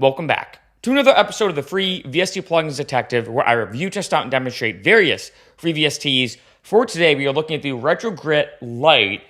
Welcome back to another episode of the Free VST Plugins Detective, where I review, test out, and demonstrate various free VSTs. For today, we are looking at the RetroGrit Lite.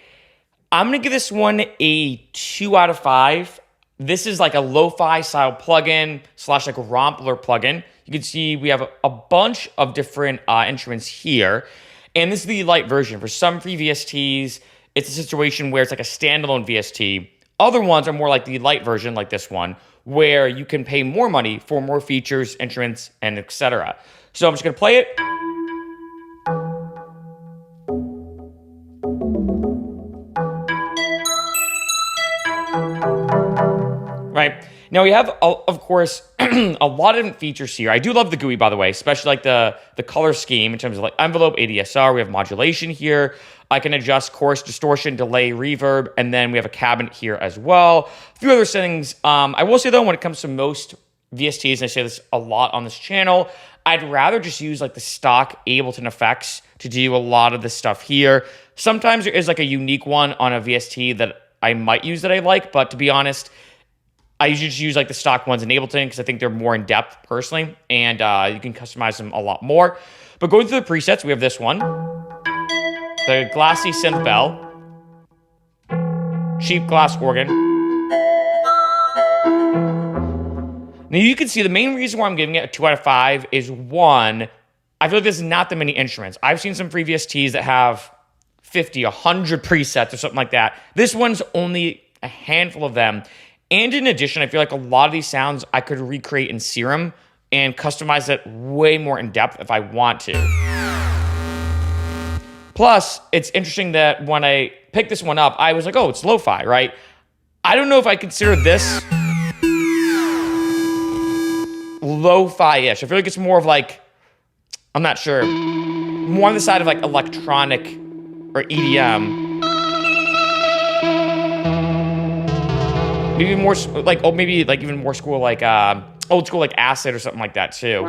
I'm going to give this one a 2 out of 5. This is like a lo-fi style plugin slash like a rompler plugin. You can see we have a bunch of different instruments here. And this is the Lite version. For some free VSTs, it's a situation where it's like a standalone VST. Other ones are more like the Lite version, like this one, where you can pay more money for more features, instruments, and etc. So I'm just going to play it. Right. Now we have, of course, a lot of different features here. I do love the GUI, by the way, especially like the color scheme in terms of like envelope, ADSR. We have modulation here. I can adjust chorus, distortion, delay, reverb, and then we have a cabinet here as well. A few other settings. I will say though, when it comes to most VSTs, and I say this a lot on this channel, I'd rather just use like the stock Ableton effects to do a lot of this stuff here. Sometimes there is like a unique one on a VST that I might use that I like, but to be honest, I usually just use like the stock ones in Ableton because I think they're more in depth personally, and you can customize them a lot more. But going through the presets, we have this one, the glassy synth bell, cheap glass organ. Now you can see the main reason why I'm giving it a 2 out of 5 is one, I feel like there's not that many instruments. I've seen some free VSTs that have 50, 100 presets or something like that. This one's only a handful of them. And in addition, I feel like a lot of these sounds I could recreate in Serum and customize it way more in depth if I want to. Plus, it's interesting that when I picked this one up, I was like, oh, it's lo-fi, right? I don't know if I consider this lo-fi-ish. I feel like it's more of like, I'm not sure, more on the side of like electronic or EDM. Maybe more like, oh, maybe like even more school, like old school, like acid or something like that too.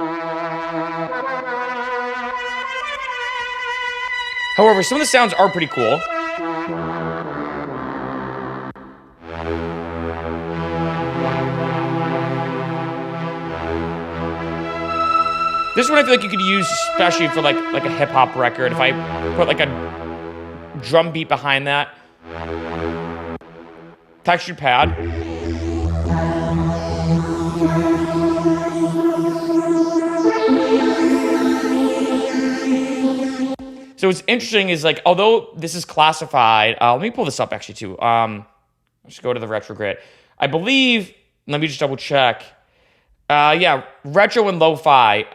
However, some of the sounds are pretty cool. This one I feel like you could use especially for like a hip hop record. If I put like a drum beat behind that. Textured pad. So what's interesting is like, although this is classified, let me pull this up actually too. Let's go to the RetroGrit. I believe, let me just double check. Yeah, retro and lo-fi.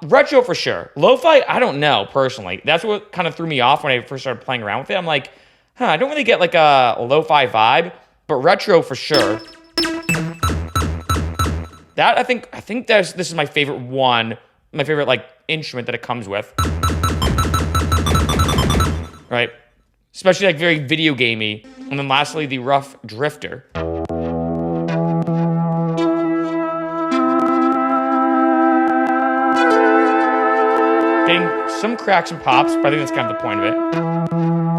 Retro for sure. Lo-fi, I don't know personally. That's what kind of threw me off when I first started playing around with it. I'm like, I don't really get like a lo-fi vibe. But retro for sure. That I think this is my favorite one, my favorite like instrument that it comes with. Right? Especially like very video gamey. And then lastly, the rough drifter. Getting some cracks and pops, but I think that's kind of the point of it.